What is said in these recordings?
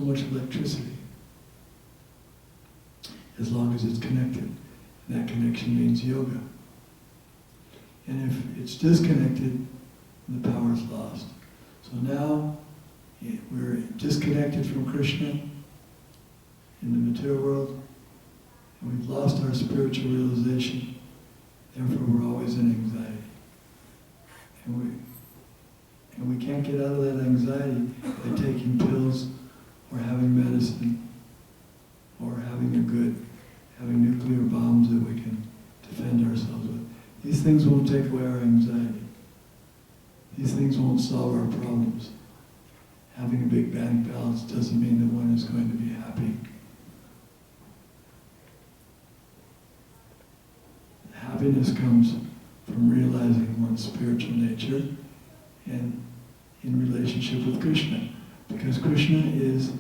much electricity, as long as it's connected. And that connection means yoga. And if it's disconnected, the power is lost. So now we're disconnected from Krishna in the material world, and we've lost our spiritual realization. Therefore, we're always in anxiety. And we can't get out of that anxiety by taking pills or having medicine or having nuclear bombs that we can defend ourselves with. These things won't take away our anxiety. These things won't solve our problems. Having a big bank balance doesn't mean that one is going to be happy. Happiness comes from realizing one's spiritual nature and in relationship with Krishna. Because Krishna is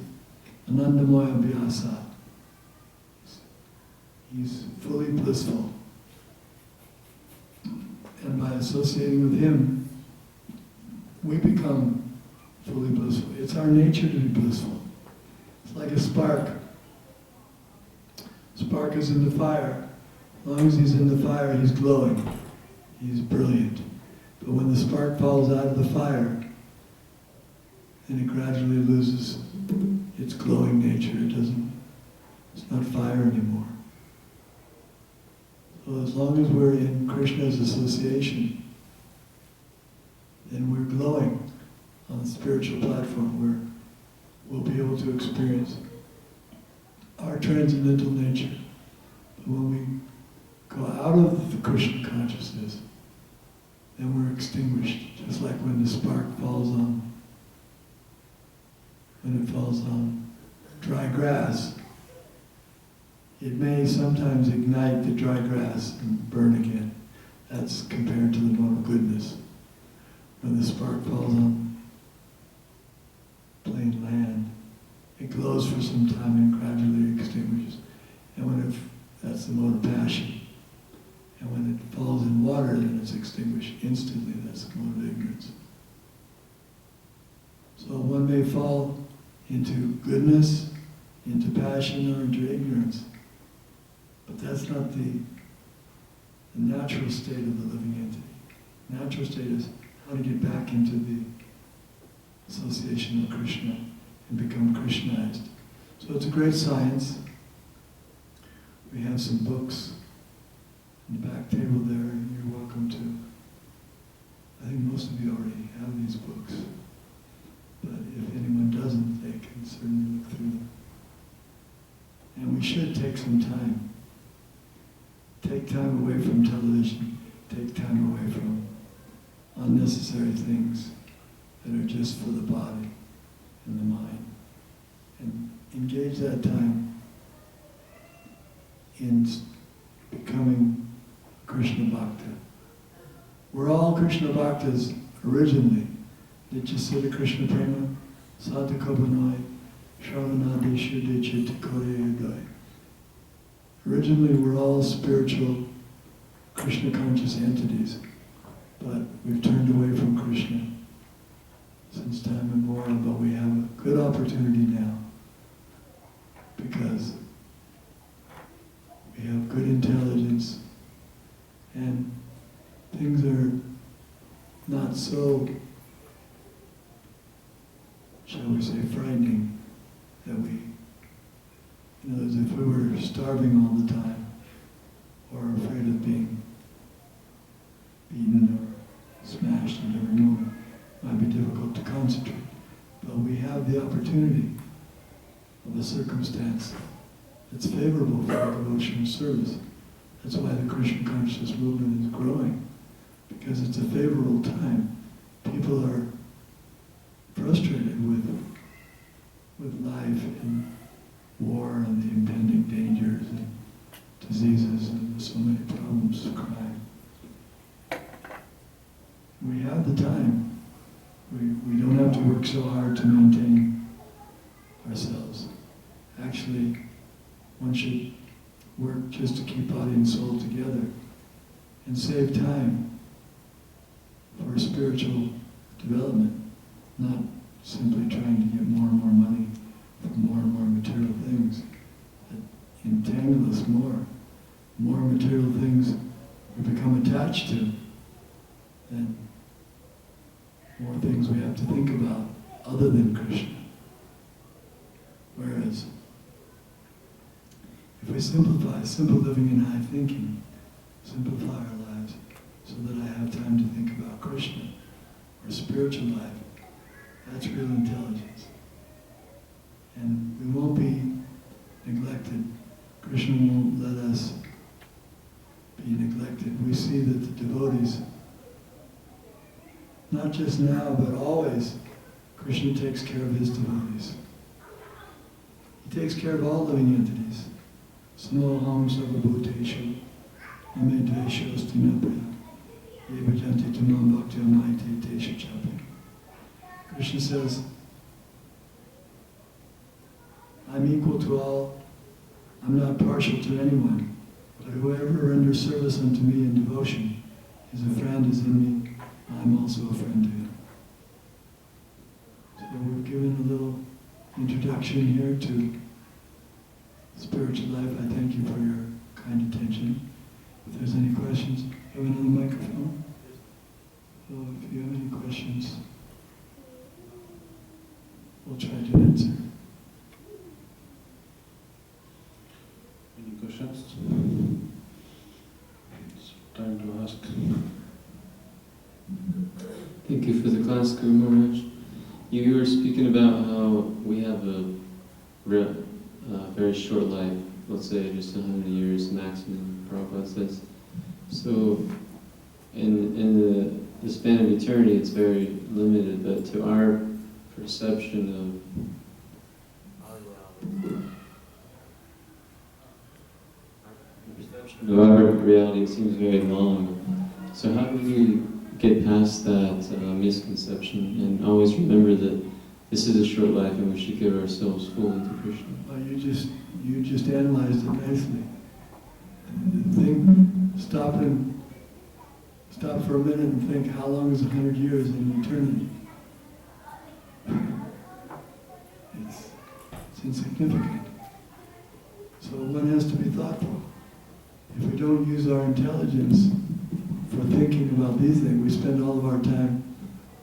Anandamaya Vyasa. He's fully blissful. And by associating with him, we become fully blissful. It's our nature to be blissful. It's like a spark. Spark is in the fire. As long as he's in the fire, he's glowing. He's brilliant. But when the spark falls out of the fire, then it gradually loses its glowing nature. It's not fire anymore. So as long as we're in Krishna's association, then we're glowing on the spiritual platform where we'll be able to experience our transcendental nature. But when we go out of the Krishna consciousness, then we're extinguished, just like when the spark falls on dry grass. It may sometimes ignite the dry grass and burn again. That's compared to the mode of goodness. When the spark falls on plain land, it glows for some time and gradually extinguishes. And that's the mode of passion. And when it falls in water, then it's extinguished instantly. That's the mode of ignorance. So one may fall into goodness, into passion, or into ignorance. But that's not the natural state of the living entity. The natural state is how to get back into the association of Krishna and become Krishnized. So it's a great science. We have some books on the back table there, and you're welcome to. I think most of you already have these books. But if anyone doesn't, they can certainly look through them. And we should take some time. Take time away from television. Take time away from unnecessary things that are just for the body and the mind. And engage that time in becoming Krishna Bhakta. We're all Krishna Bhaktas originally. Nityasita Krishna Prema, Sadhakabanoi, Shravanadi Shuddhi Chitta Kodayudai. Originally, we're all spiritual, Krishna conscious entities, but we've turned away from Krishna since time immemorial, but we have a good opportunity now because we have good intelligence and things are not so, shall we say, frightening that as if we were starving all the time or afraid of being beaten or smashed at every moment. It might be difficult to concentrate, but we have the opportunity of a circumstance that's favorable for our devotional service. That's why the Krishna consciousness movement is growing, because it's a favorable time. People are frustrated with life and war and the impending dangers and diseases and so many problems, crime. We have the time. We don't have to work so hard to maintain ourselves. Actually, one should work just to keep body and soul together and save time for spiritual development, not simply trying to get more and more money from years. If we simplify, simple living and high thinking, simplify our lives so that I have time to think about Krishna or spiritual life, that's real intelligence. And we won't be neglected. Krishna won't let us be neglected. We see that the devotees, not just now, but always, Krishna takes care of his devotees. He takes care of all living entities. Snoham sarvabhuteshu ame dveshostinabhya yevajanti tamam bhakti amaite tesha chapi. Krishna says, I'm equal to all. I'm not partial to anyone. But whoever renders service unto me in devotion is a friend, is in me. I'm also a friend to him. So we've given a little introduction here to spiritual life. I thank you for your kind attention. If there's any questions, have another microphone? So if you have any questions, we'll try to answer. Any questions? It's time to ask. Thank you for the class, Guru Maharaj. You were speaking about how we have a very short life, let's say just 100 years maximum, Prabhupada says. So in the span of eternity it's very limited, but to our perception of our reality, it seems very long. So how do we get past that misconception and always remember that this is a short life and we should give ourselves fully to Krishna? Well, you just analyzed it nicely. Stop for a minute and think, how long is 100 years in eternity? It's insignificant. So one has to be thoughtful. If we don't use our intelligence for thinking about these things, we spend all of our time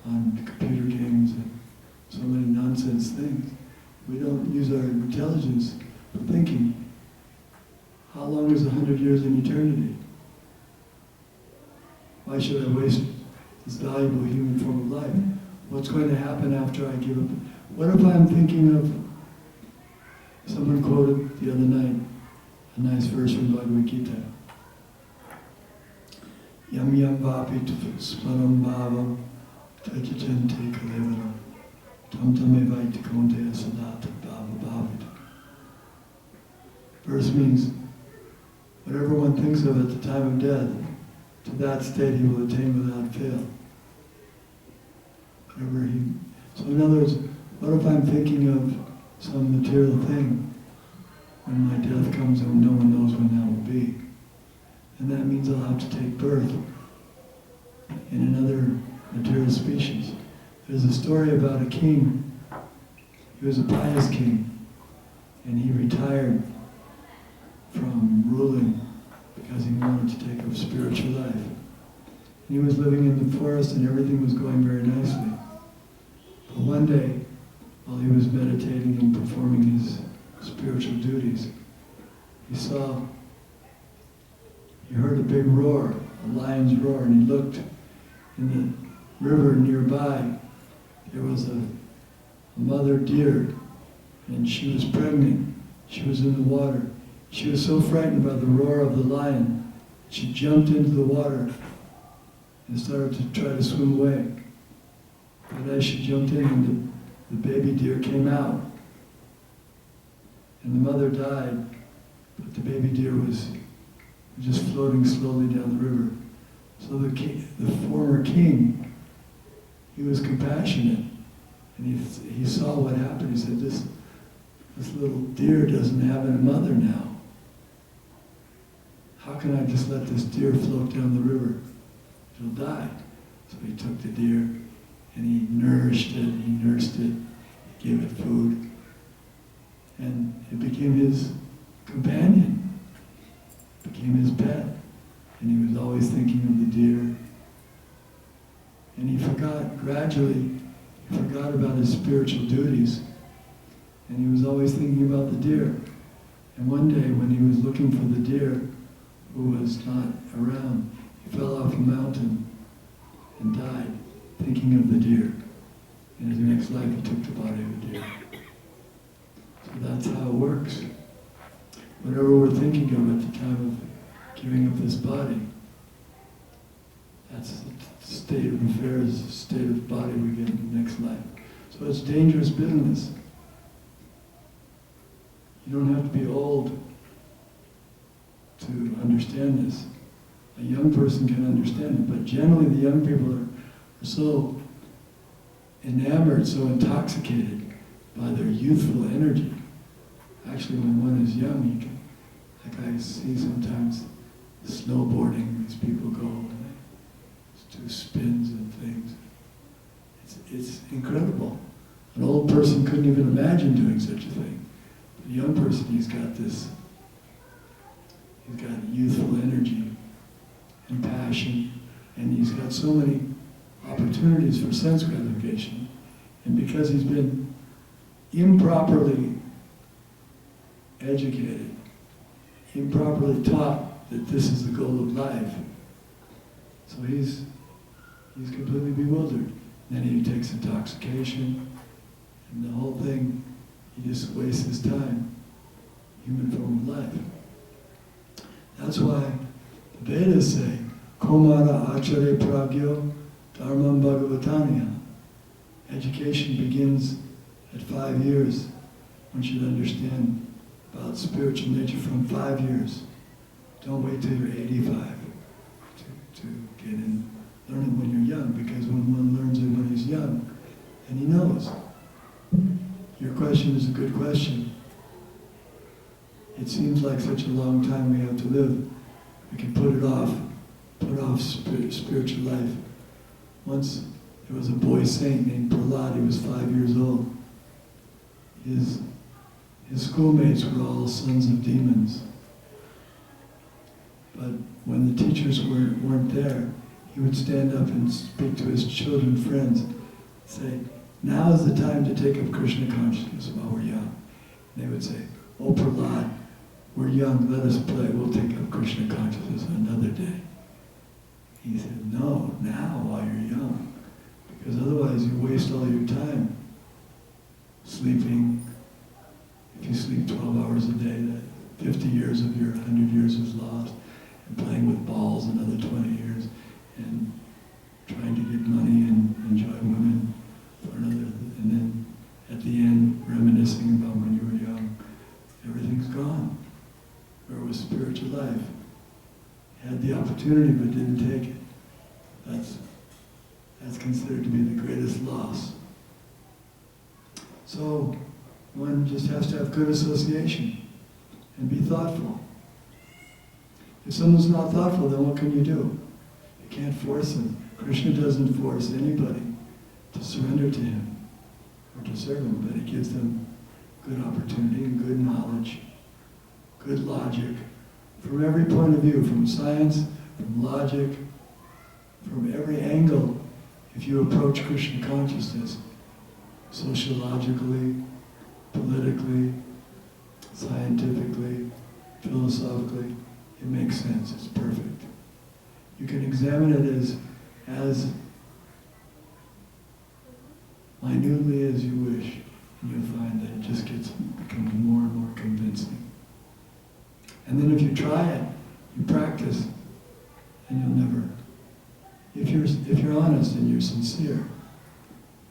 on computer games and so many nonsense things. We don't use our intelligence for thinking. How long is 100 years in eternity? Why should I waste this valuable human form of life? What's going to happen after I give up? What if I'm thinking of, someone quoted the other night, a nice verse from Bhagavad Gita. Yam yam vapit smaram bhavam tajajante kalevaram tam tame vaiti konteya sadata bhava bhavit. Verse means, whatever one thinks of at the time of death, to that state he will attain without fail. So in other words, what if I'm thinking of some material thing? When my death comes and no one knows when that will be. And that means I'll have to take birth in another material species. There's a story about a king. He was a pious king, and he retired from ruling because he wanted to take up spiritual life. And he was living in the forest and everything was going very nicely. But one day, while he was meditating and performing his spiritual duties, he heard a big roar, a lion's roar, and he looked in the river nearby. There was a mother deer, and she was pregnant. She was in the water. She was so frightened by the roar of the lion, she jumped into the water and started to try to swim away. But as she jumped in, the baby deer came out. And the mother died, but the baby deer was just floating slowly down the river. So the former king, he was compassionate, and he saw what happened. He said, this little deer doesn't have a mother now. How can I just let this deer float down the river? It'll die. So he took the deer, and he nourished it, he nursed it, he gave it food. And it became his companion, became his pet. And he was always thinking of the deer. And he forgot, gradually, he forgot about his spiritual duties. And he was always thinking about the deer. And one day when he was looking for the deer who was not around, he fell off a mountain and died thinking of the deer. In his next life he took the body of a deer. So that's how it works. Whatever we're thinking of at the time of giving up this body, that's the state of affairs, state of body we get in the next life. So it's dangerous business. You don't have to be old to understand this. A young person can understand it, but generally the young people are so enamored, so intoxicated by their youthful energy. Actually, when one is young, you can, like I see sometimes snowboarding, these people go and they do spins and things. It's incredible. An old person couldn't even imagine doing such a thing. But a young person, he's got youthful energy and passion, and he's got so many opportunities for sense gratification. And because he's been improperly educated, improperly taught that this is the goal of life, so he's completely bewildered. Then he takes intoxication, and the whole thing, he just wastes his time, human form of life. That's why the Vedas say, Komara Achare Pragyo Dharmam Bhagavatanya. Education begins at 5 years. One should understand about spiritual nature from 5 years. Don't wait till you're 85 to get in. Learn it when you're young, because when one learns it when he's young, then he knows. Your question is a good question. It seems like such a long time we have to live. We can put off spiritual life. Once there was a boy saint named Prahlad. He was 5 years old. His schoolmates were all sons of demons. But when the teachers weren't there, he would stand up and speak to his children friends, say, now is the time to take up Krishna consciousness while we're young. And they would say, oh Prahlad, we're young, let us play, we'll take up Krishna consciousness another day. He said, no, now while you're young, because otherwise you waste all your time sleeping. If you sleep 12 hours a day, that 50 years of your 100 years is lost, and playing with balls another 20 years, and trying to get money and enjoy women for another, and then at the end reminiscing about when you were young. Everything's gone. Where was spiritual life? Had the opportunity but didn't take it. That's considered to be the greatest loss. So one just has to have good association and be thoughtful. If someone's not thoughtful, then what can you do? You can't force them. Krishna doesn't force anybody to surrender to him or to serve him, but he gives them good opportunity and good knowledge, good logic, from every point of view, from science, from logic, from every angle. If you approach Krishna consciousness, sociologically, politically, scientifically, philosophically, it makes sense, it's perfect. You can examine it as minutely as you wish, and you'll find that it just becomes more and more convincing. And then if you try it, you practice, and you'll never, if you're honest and you're sincere,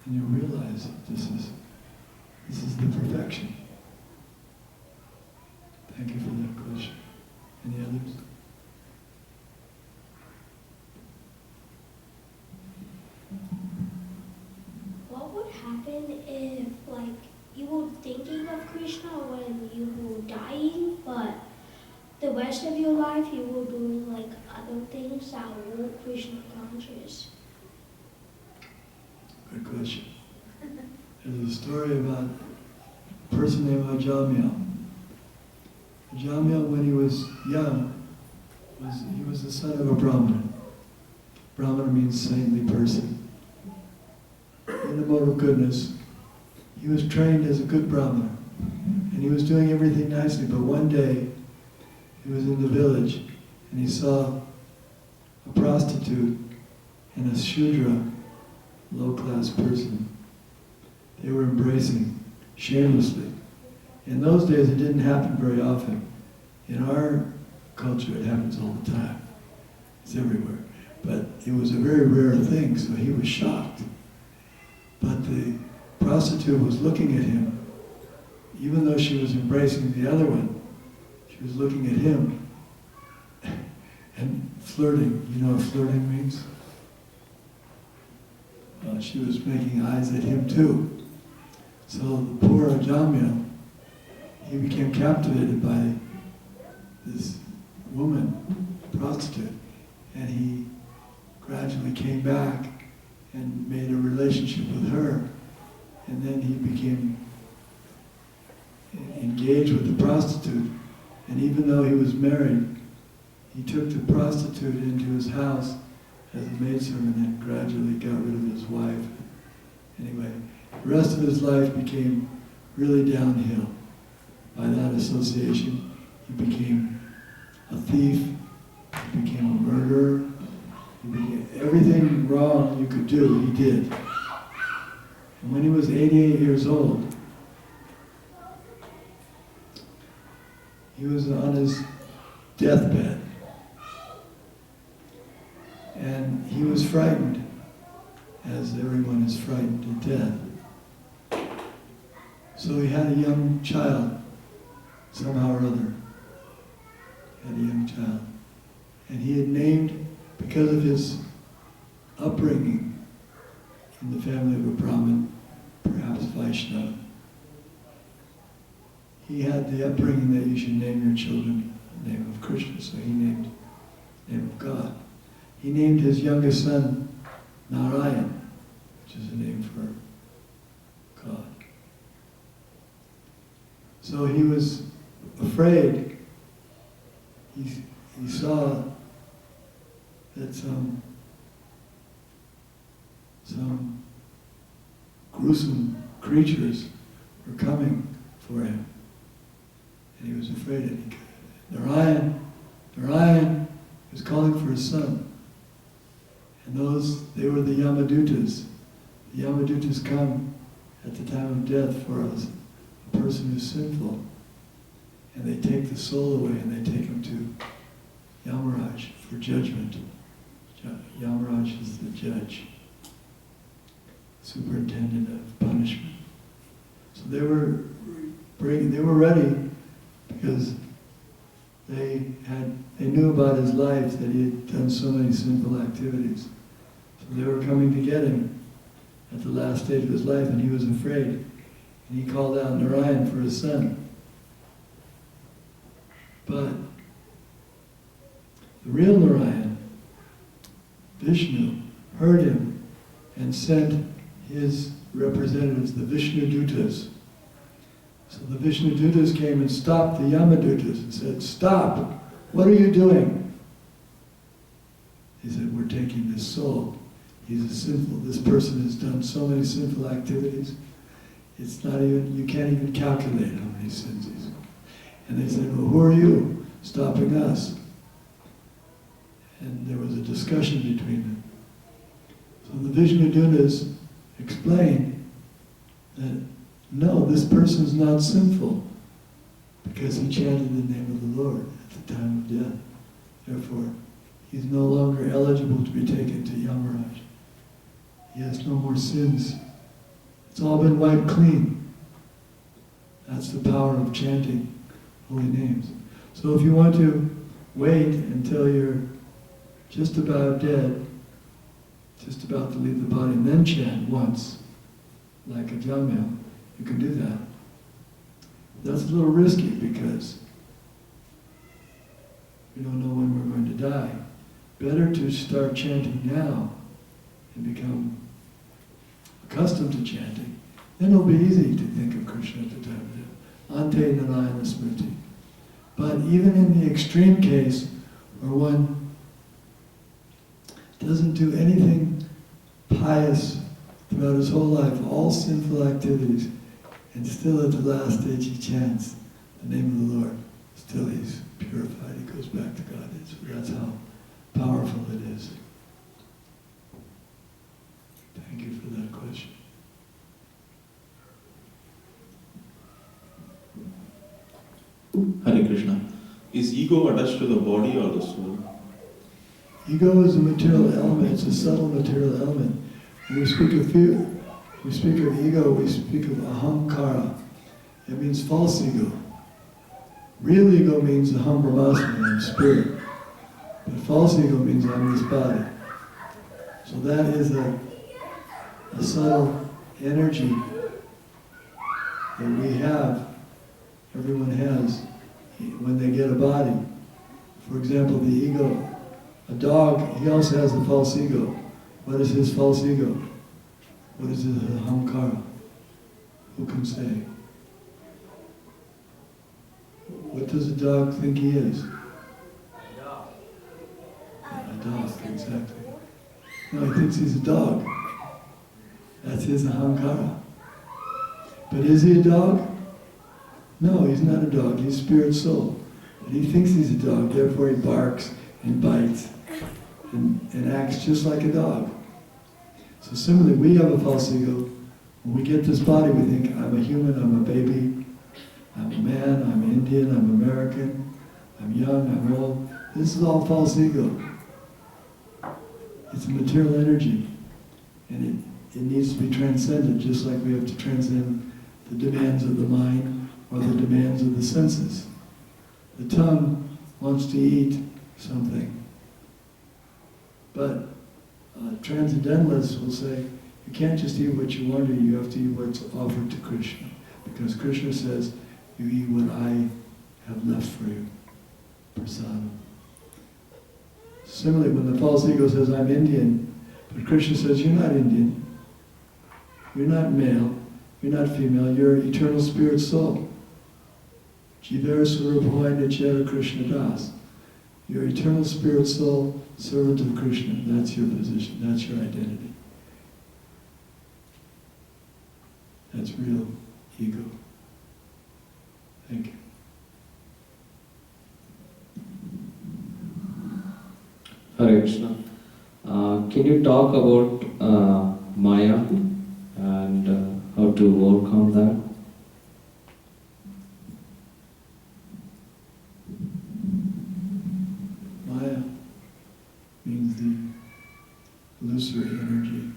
then you'll realize that this is the perfection. Thank you for that question. Any others? What would happen if, you were thinking of Krishna when you were dying, but the rest of your life you were doing, other things that were Krishna conscious? Good question. There's a story about a person named Ajamil. Ajamil, when he was young, he was the son of a Brahmana. Brahmana means saintly person. In the mode of goodness, he was trained as a good Brahmana. And he was doing everything nicely, but one day he was in the village and he saw a prostitute and a Shudra, low-class person. They were embracing shamelessly. In those days it didn't happen very often. In our culture it happens all the time. It's everywhere. But it was a very rare thing, so he was shocked. But the prostitute was looking at him, even though she was embracing the other one, she was looking at him and flirting. You know what flirting means? She was making eyes at him too. So the poor Ajamya, he became captivated by this woman, prostitute, and he gradually came back and made a relationship with her, and then he became engaged with the prostitute, and even though he was married, he took the prostitute into his house as a maidservant and gradually got rid of his wife. Anyway, the rest of his life became really downhill. By that association, he became a thief, he became a murderer, he became everything wrong you could do, he did. And when he was 88 years old, he was on his deathbed. And he was frightened, as everyone is frightened at death. So he had a young child, somehow or other. He had a young child. And he had named, because of his upbringing in the family of a Brahmin, perhaps Vaishnava, he had the upbringing that you should name your children the name of Krishna, so he named the name of God. He named his youngest son Narayan, which is a name for God. So he was afraid. He saw that some gruesome creatures were coming for him. And he was afraid that he could. Narayan was calling for his son. And they were the Yamadutas. The Yamadutas come at the time of death for us, a person who's sinful. And they take the soul away and they take him to Yamaraj for judgment. Yamaraj is the judge, superintendent of punishment. So they were ready because they knew about his life, that he had done so many sinful activities. So they were coming to get him at the last stage of his life, and he was afraid. And he called out Narayan for his son. But the real Narayan, Vishnu, heard him and sent his representatives, the Vishnu Dutas. So the Vishnu Dutas came and stopped the Yamadutas and said, "Stop! What are you doing?" He said, "We're taking this soul. This person has done so many sinful activities. It's not even, you can't even calculate how many sins he's done." And they said, "Well, who are you stopping us?" And there was a discussion between them. So the Vishnu Dutas explained that no, this person's not sinful because he chanted the name of the Lord at the time of death. Therefore, he's no longer eligible to be taken to Yamaraj. He has no more sins. It's all been wiped clean. That's the power of chanting holy names. So if you want to wait until you're just about dead, just about to leave the body, and then chant once, like a Jamya, you can do that. That's a little risky because we don't know when we're going to die. Better to start chanting now and become accustomed to chanting. Then it'll be easy to think of Krishna at the time of death. Ante Narayana Smriti. But even in the extreme case where one doesn't do anything pious throughout his whole life, all sinful activities, And still at the last stage he chants the name of the Lord. Still he's purified, he goes back to God. So that's how powerful it is. Thank you for that question. Hare Krishna. Is ego attached to the body or the soul? Ego is a material element, it's a subtle material element. When we speak of fear, we speak of ego, we speak of ahamkara. It means false ego. Real ego means aham brahmasmi, I'm spirit. But false ego means I'm this body. So that is a subtle energy that we have, everyone has, when they get a body. For example, the ego. A dog, he also has a false ego. What is his false ego? What is his ahamkara? Who can say? What does a dog think he is? A dog, exactly. No, he thinks he's a dog. That's his ahamkara. But is he a dog? No, he's not a dog, he's spirit soul. But he thinks he's a dog, therefore he barks and bites and acts just like a dog. So similarly, we have a false ego. When we get this body, we think, I'm a human, I'm a baby, I'm a man, I'm Indian, I'm American, I'm young, I'm old. This is all false ego. It's a material energy. And it needs to be transcended, just like we have to transcend the demands of the mind or the demands of the senses. The tongue wants to eat something. But transcendentalists will say, you can't just eat what you want to eat, you have to eat what's offered to Krishna. Because Krishna says, you eat what I have left for you. Prasadam. Similarly, when the false ego says, I'm Indian, but Krishna says, you're not Indian. You're not male. You're not female. You're eternal spirit soul. Jivara Surabhoi Nityara Krishna Das. You're eternal spirit soul, servant of Krishna. That's your position. That's your identity. That's real ego. Thank you. Hare Krishna. Can you talk about Maya and how to overcome that? Maya means the illusory energy.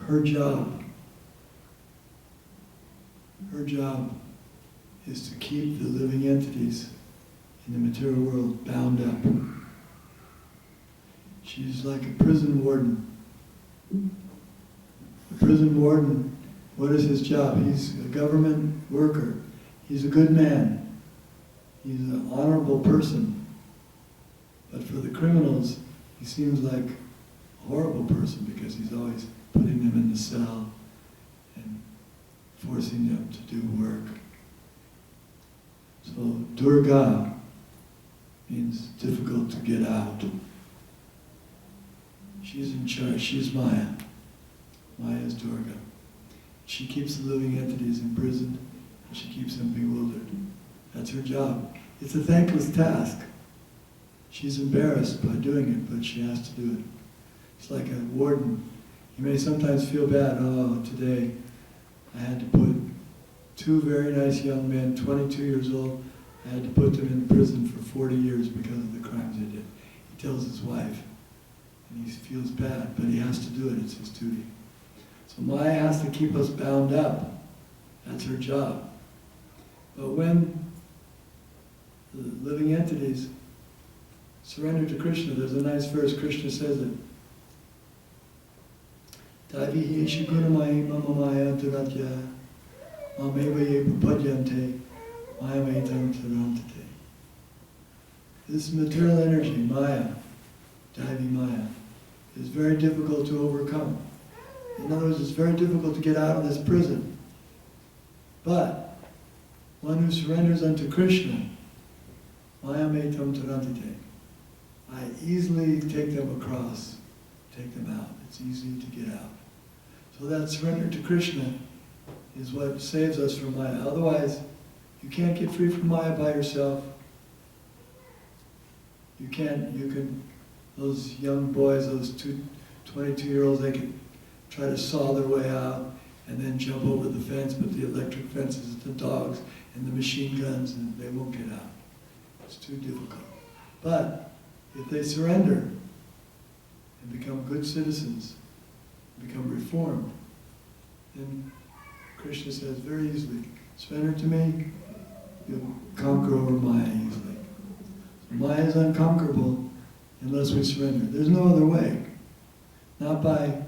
Her job is to keep the living entities in the material world bound up. She's like a prison warden. A prison warden, what is his job? He's a government worker. He's a good man. He's an honorable person. But for the criminals, he seems like a horrible person because he's always putting them in the cell and forcing them to do work. So Durga means difficult to get out. She's in charge. She's Maya. Maya is Durga. She keeps the living entities imprisoned and she keeps them bewildered. That's her job. It's a thankless task. She's embarrassed by doing it, but she has to do it. It's like a warden. You may sometimes feel bad. Oh, today I had to put two very nice young men, 22 years old, I had to put them in prison for 40 years because of the crimes they did. He tells his wife, and he feels bad, but he has to do it. It's his duty. So Maya has to keep us bound up. That's her job. But when the living entities surrender to Krishna, there's a nice verse, Krishna says it. Tavi yeshu gunamayi mama maya duratya mameva ye prapadyante mayamaitam tarantate. This material energy, Maya, Daivi Maya, is very difficult to overcome. In other words, it's very difficult to get out of this prison. But one who surrenders unto Krishna, Mayamaitam tarantate, I easily take them across, take them out. It's easy to get out. So that surrender to Krishna is what saves us from Maya. Otherwise, you can't get free from Maya by yourself. You can, those young boys, those 22-year-olds, they can try to saw their way out and then jump over the fence, but the electric fences, the dogs, and the machine guns, and they won't get out. It's too difficult. But if they surrender and become good citizens, become reformed, then Krishna says very easily, surrender to me, you'll conquer over Maya easily. So Maya is unconquerable unless we surrender. There's no other way. Not by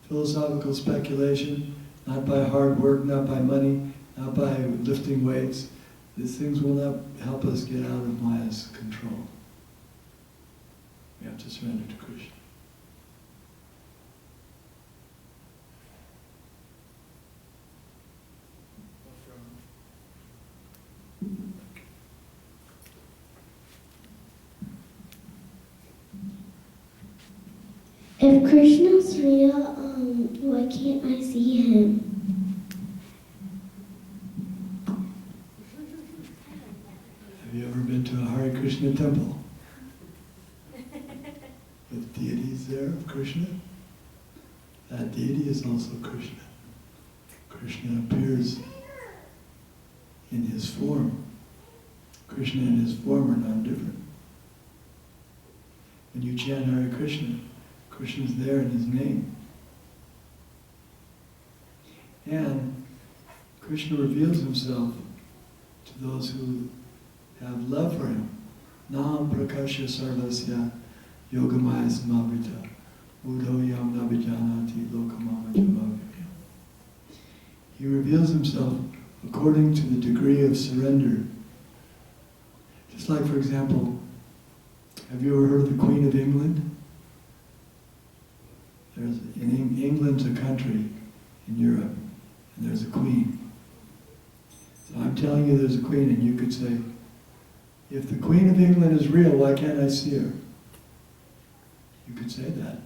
philosophical speculation, not by hard work, not by money, not by lifting weights. These things will not help us get out of Maya's control. We have to surrender to Krishna. If Krishna's real, why can't I see him? Have you ever been to a Hare Krishna temple? With deities there of Krishna? That deity is also Krishna. Krishna appears in his form. Krishna and his form are not different. When you chant Hare Krishna, Krishna's there in his name. And Krishna reveals himself to those who have love for him. Nam prakasha sarvasya yogamaya samavrita buddho yam navijanati lokamama javavya. He reveals himself according to the degree of surrender. Just like, for example, have you ever heard of the Queen of England? England's a country in Europe, and there's a queen. So I'm telling you there's a queen, and you could say, if the Queen of England is real, why can't I see her? You could say that.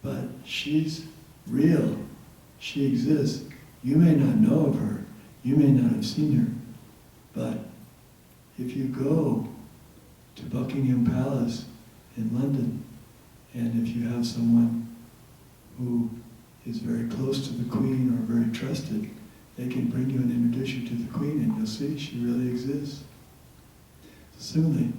But she's real. She exists. You may not know of her. You may not have seen her. But if you go to Buckingham Palace in London, and if you have someone who is very close to the Queen or very trusted, they can bring you and introduce you to the Queen, and you'll see she really exists. Similarly,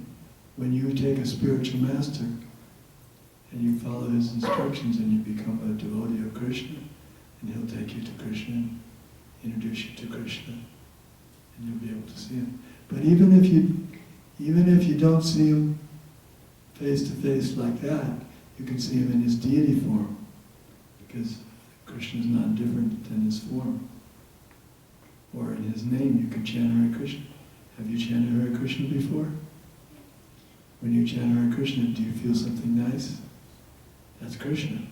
when you take a spiritual master and you follow his instructions and you become a devotee of Krishna, and he'll take you to Krishna and introduce you to Krishna, and you'll be able to see him. But even if you don't see him face to face like that, you can see him in his deity form, because Krishna is not different than his form. Or in his name, you can chant Hare Krishna. Have you chanted Hare Krishna before? When you chant Hare Krishna, do you feel something nice? That's Krishna.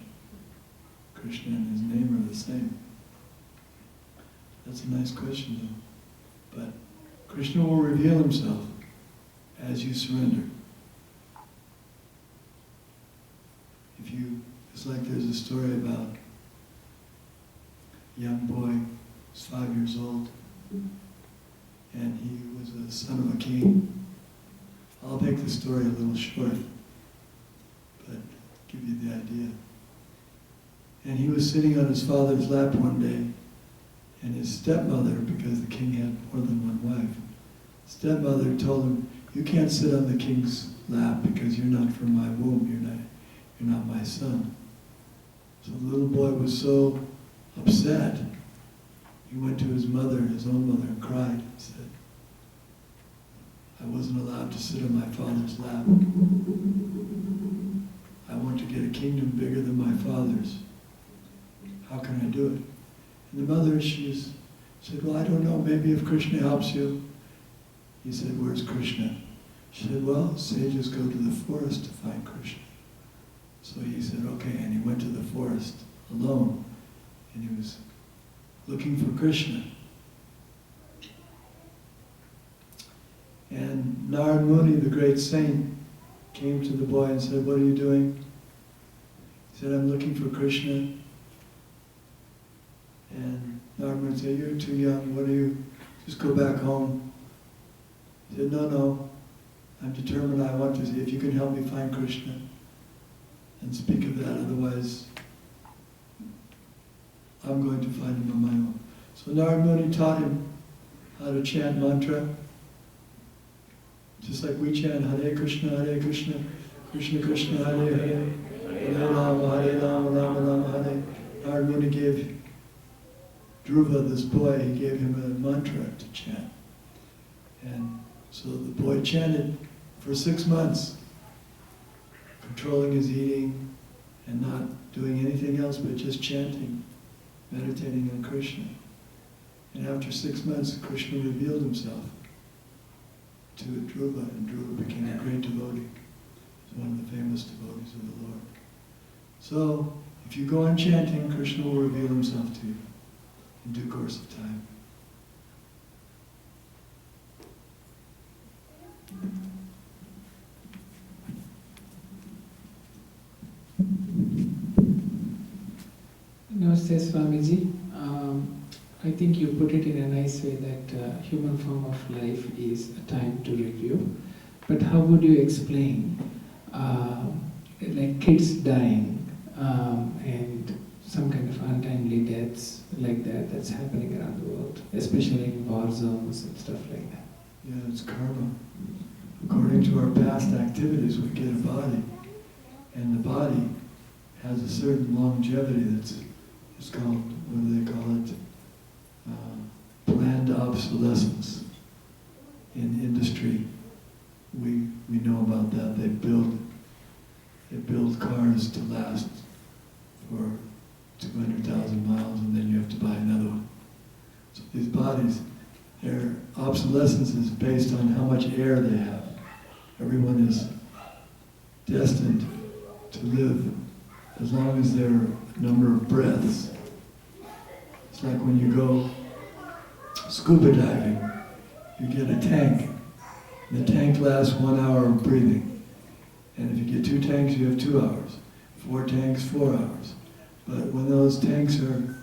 Krishna and his name are the same. That's a nice question, though. But Krishna will reveal himself as you surrender. It's like there's a story about a young boy who's 5 years old, and he was a son of a king. I'll make the story a little short, but give you the idea. And he was sitting on his father's lap one day, and his stepmother, because the king had more than one wife, stepmother told him, "You can't sit on the king's lap because you're not from my womb, you're not my son." So the little boy was so upset, he went to his mother, his own mother, and cried and said, "I wasn't allowed to sit on my father's lap. I want to get a kingdom bigger than my father's. How can I do it?" And the mother, she said, "Well, I don't know, maybe if Krishna helps you." He said, "Where's Krishna?" She said, "Well, sages go to the forest to find Krishna." So he said, "Okay," and he went to the forest alone, and he was looking for Krishna. And Narad Muni, the great saint, came to the boy and said, "What are you doing?" He said, "I'm looking for Krishna." Narada would say, "You're too young, what are you, just go back home." He said, "No, I'm determined, I want to see if you can help me find Krishna and speak of that, otherwise I'm going to find him on my own." So Narada Muni taught him how to chant mantra, just like we chant Hare Krishna, Krishna Krishna, Hare Hare, Hare Rama, Rama Rama, Hare. Narada Muni gave Dhruva, this boy, he gave him a mantra to chant. And so the boy chanted for 6 months, controlling his eating and not doing anything else but just chanting, meditating on Krishna. And after 6 months, Krishna revealed himself to Dhruva, and Dhruva became a great devotee. He's one of the famous devotees of the Lord. So, if you go on chanting, Krishna will reveal himself to you in due course of time. Namaste Swamiji. I think you put it in a nice way that human form of life is a time to review. But how would you explain like kids dying and some kind of untimely deaths like that that's happening around the world, especially in war zones and stuff like that? Yeah, it's karma. According to our past activities, we get a body, and the body has a certain longevity it's called, what do they call it? Planned obsolescence. In industry, we know about that. They build cars to last for 200,000 miles, and then you have to buy another one. So these bodies, their obsolescence is based on how much air they have. Everyone is destined to live as long as their number of breaths. It's like when you go scuba diving, you get a tank. The tank lasts 1 hour of breathing. And if you get 2 tanks, you have 2 hours. 4 tanks, 4 hours. But when those tanks are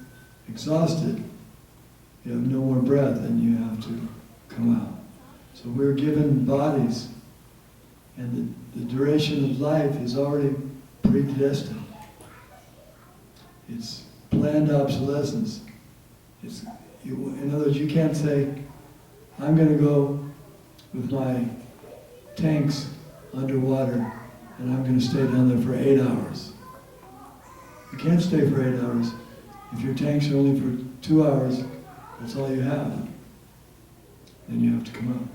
exhausted, you have no more breath and you have to come out. So we're given bodies, and the duration of life is already predestined. It's planned obsolescence. In other words, you can't say, I'm going to go with my tanks underwater and I'm going to stay down there for 8 hours. You can't stay for 8 hours. If your tanks are only for 2 hours, that's all you have. Then you have to come out.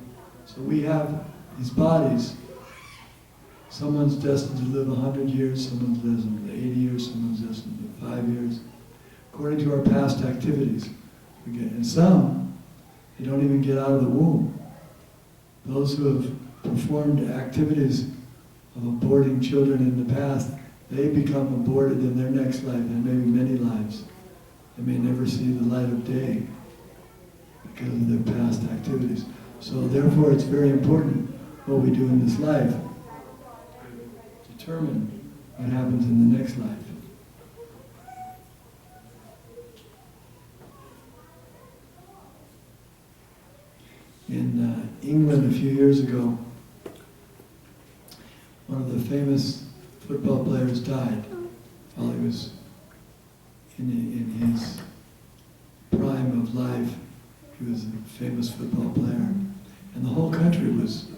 So we have these bodies. Someone's destined to live 100 years, someone's destined to live 80 years, someone's destined to live 5 years. According to our past activities, we get, and some, they don't even get out of the womb. Those who have performed activities of aborting children in the past, they become aborted in their next life, and maybe many lives. They may never see the light of day because of their past activities. So therefore it's very important what we do in this life to determine what happens in the next life. In England a few years ago, one of the famous football players died while he was in his prime of life. He was a famous football player, and the whole country was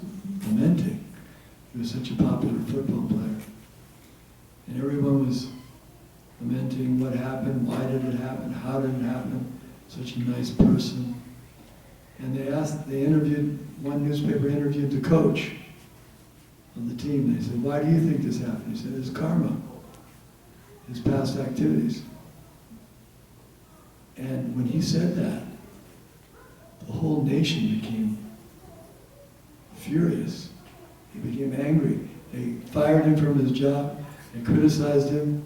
lamenting. He was such a popular football player. And everyone was lamenting what happened, why did it happen, how did it happen, such a nice person. And one newspaper interviewed the coach of the team. They said, why do you think this happened? He said, it's karma, his past activities. And when he said that, the whole nation became furious. He became angry. They fired him from his job. They criticized him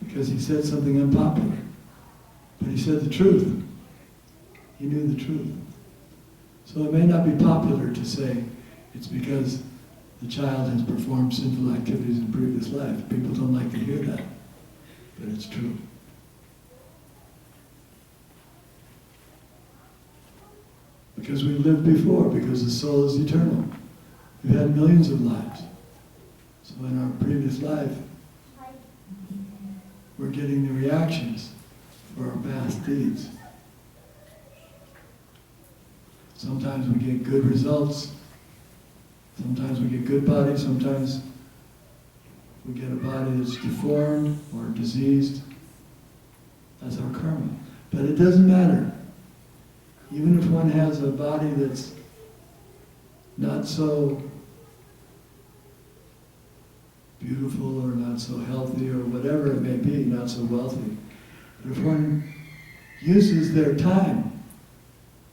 because he said something unpopular. But he said the truth. He knew the truth. So it may not be popular to say it's because the child has performed sinful activities in previous life. People don't like to hear that, but it's true. Because we lived before, because the soul is eternal. We've had millions of lives. So in our previous life, we're getting the reactions for our past deeds. Sometimes we get good results. Sometimes we get good bodies. Sometimes we get a body that's deformed or diseased. That's our karma. But it doesn't matter. Even if one has a body that's not so beautiful or not so healthy or whatever it may be, not so wealthy, but if one uses their time,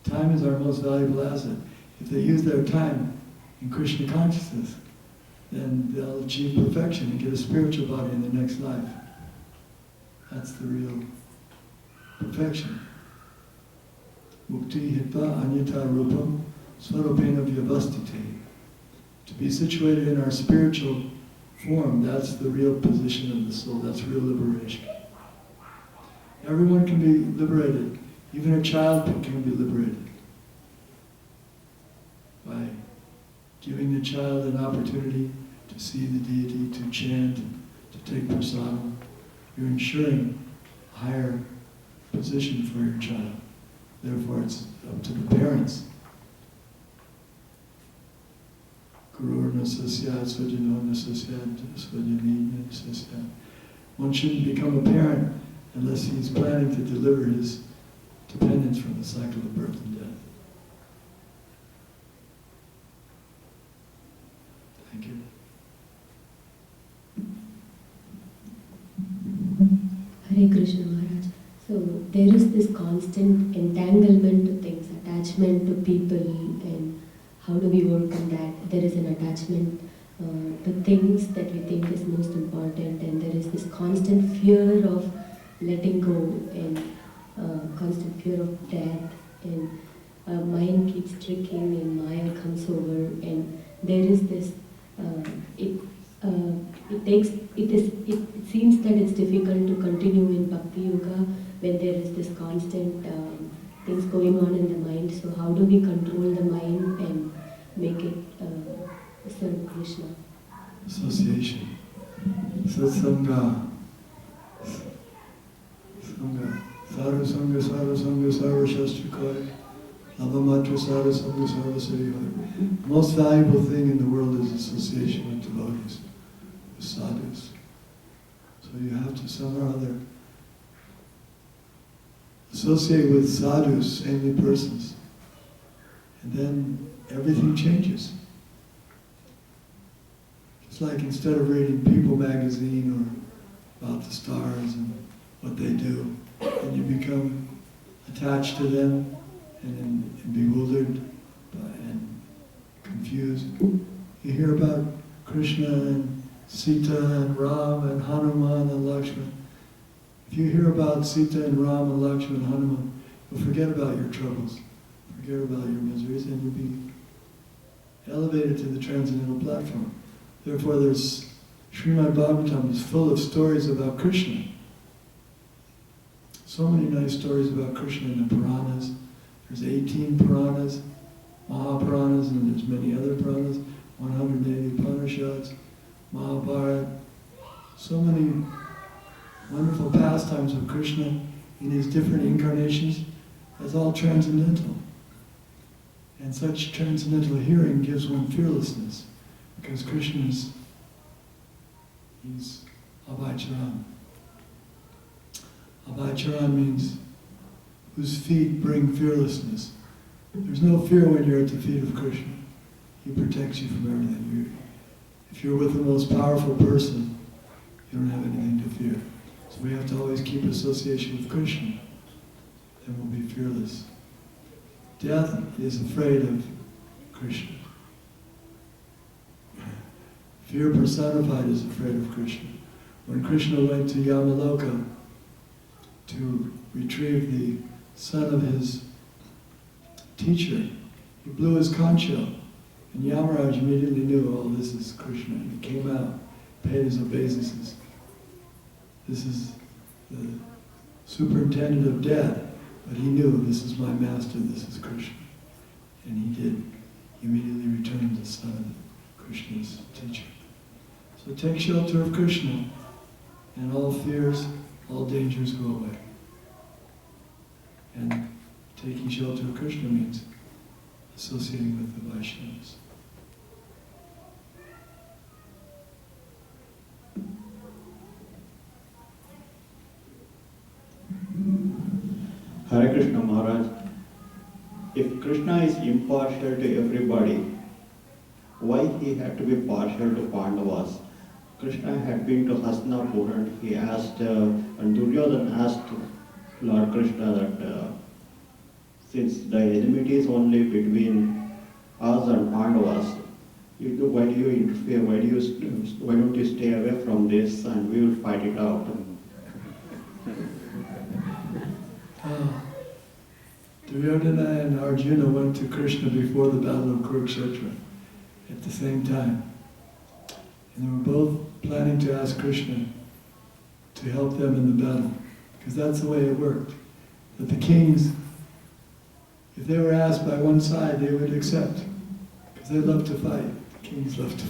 time is our most valuable asset. If they use their time in Krishna consciousness, then they'll achieve perfection and get a spiritual body in the next life. That's the real perfection. Mukti hitva anyata rupam swarupena vyavastite. To be situated in our spiritual form, that's the real position of the soul, that's real liberation. Everyone can be liberated. Even a child can be liberated by giving the child an opportunity to see the deity, to chant, to take prasadam. You're ensuring a higher position for your child. Therefore, it's up to the parents. Guru nasasyat, svajano nasasyat, svajani nasasyat. One shouldn't become a parent unless he's planning to deliver his dependents from the cycle of birth and death. Thank you. Hare Krishna Maharaj. So there is this constant entanglement to things, attachment to people, and how do we work on that? There is an attachment to things that we think is most important, and there is this constant fear of letting go, and constant fear of death, and mind keeps tricking, and Maya comes over, and there is this. It seems that it's difficult to continue in Bhakti Yoga when there is this constant things going on in the mind. So how do we control the mind and make it serve Krishna? Association. Satsanga. Sangha. Sadhu Sangha, Sadhu Sangha, Sarva Shastrikaya. Lavamatra Sadhu Sangha, Sarva Sarikaya. The most valuable thing in the world is association with devotees, with sadhus. So you have to somehow or other associate with sadhus, saintly persons, and then everything changes. It's like instead of reading People magazine or about the stars and what they do, and you become attached to them and bewildered and confused. You hear about Krishna and Sita and Ram and Hanuman and Lakshman. If you hear about Sita and Ram and Lakshman and Hanuman, you'll forget about your troubles, forget about your miseries, and you'll be elevated to the transcendental platform. Therefore, there's Srimad Bhagavatam is full of stories about Krishna. So many nice stories about Krishna in the Puranas. There's 18 Puranas, Mahapuranas, and there's many other Puranas, 180 Upanishads, Mahabharata. So many wonderful pastimes of Krishna in his different incarnations. That's all transcendental. And such transcendental hearing gives one fearlessness, because Krishna is, he's Abhaicharan. Abhaicharan means whose feet bring fearlessness. There's no fear when you're at the feet of Krishna. He protects you from everything. If you're with the most powerful person, you don't have anything to fear. So we have to always keep association with Krishna, then we'll be fearless. Death is afraid of Krishna. Fear personified is afraid of Krishna. When Krishna went to Yamaloka to retrieve the son of his teacher, he blew his conch shell, and Yamaraj immediately knew, oh, this is Krishna, and he came out, paid his obeisances. This is the superintendent of death, but he knew, this is my master, this is Krishna. And he did. He immediately returned the son of Krishna's teacher. So take shelter of Krishna, and all fears, all dangers go away. And taking shelter of Krishna means associating with the Vaishnavas. Hare Krishna Maharaj, if Krishna is impartial to everybody, why he had to be partial to Pandavas? Krishna had been to Hastinapur and he asked, and Duryodhana asked Lord Krishna that since the enmity is only between us and Pandavas, why do you interfere? Why don't you stay away from this and we will fight it out? Duryodhana and Arjuna went to Krishna before the battle of Kurukshetra at the same time. And they were both planning to ask Krishna to help them in the battle, because that's the way it worked. That the kings, if they were asked by one side, they would accept, because they love to fight. The kings love to